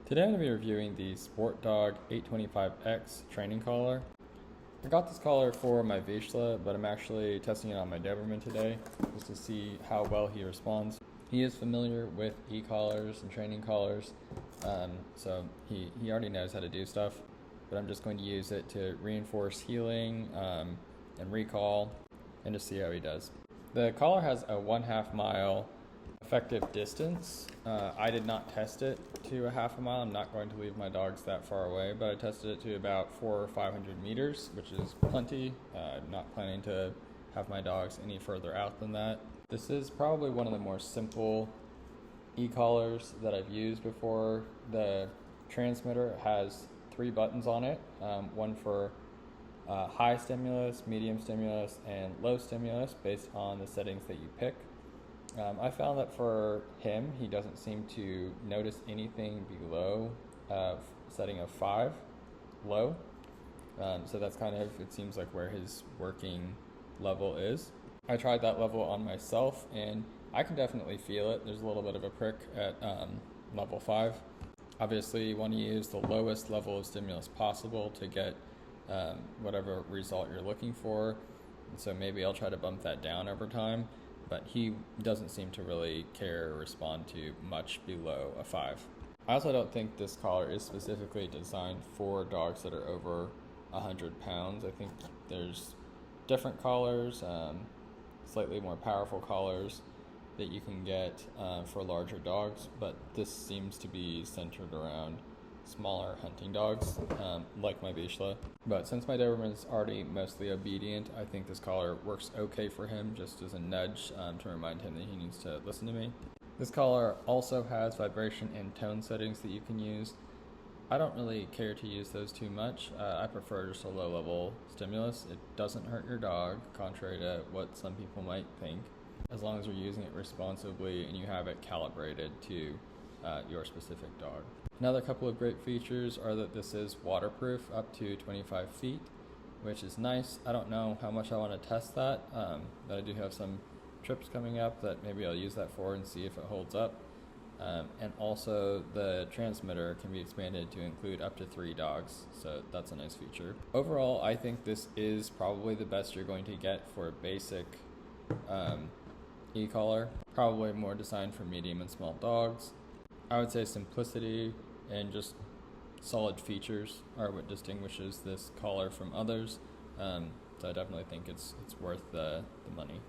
Today I'm going to be reviewing the SportDog SportHunter X825 training collar. I got this collar for my Vizsla, but I'm actually testing it on my Doberman today just to see how well he responds. He is familiar with e-collars and training collars, so he already knows how to do stuff, but I'm just going to use it to reinforce heeling and recall and just see how he does. The collar has a 1/2 mile effective distance. I did not test it to a 1/2 mile. I'm not going to leave my dogs that far away, but I tested it to about 400 or 500 meters, which is plenty. I'm not planning to have my dogs any further out than that. This is probably one of the more simple e-collars that I've used before. The transmitter has 3 buttons on it, one for high stimulus, medium stimulus, and low stimulus based on the settings that you pick. I found that for him, he doesn't seem to notice anything below setting of 5 low. So that's kind of, it seems like where his working level is. I tried that level on myself and I can definitely feel it. There's a little bit of a prick at level 5. Obviously, you want to use the lowest level of stimulus possible to get whatever result you're looking for. And so maybe I'll try to bump that down over time. But he doesn't seem to really care or respond to much below a 5. I also don't think this collar is specifically designed for dogs that are over 100 pounds. I think there's different collars, slightly more powerful collars that you can get for larger dogs, but this seems to be centered around smaller hunting dogs, like my Vizsla. But since my Doberman's already mostly obedient, I think this collar works okay for him, just as a nudge to remind him that he needs to listen to me. This collar also has vibration and tone settings that you can use. I don't really care to use those too much. I prefer just a low-level stimulus. It doesn't hurt your dog, contrary to what some people might think, as long as you're using it responsibly and you have it calibrated to your specific dog. Another couple of great features are that this is waterproof up to 25 feet, which is nice. I don't know how much I want to test that, but I do have some trips coming up that maybe I'll use that for and see if it holds up. And also the transmitter can be expanded to include up to 3 dogs, so that's a nice feature. Overall, I think this is probably the best you're going to get for a basic e-collar, probably more designed for medium and small dogs. I would say simplicity and just solid features are what distinguishes this collar from others. So I definitely think it's worth the money.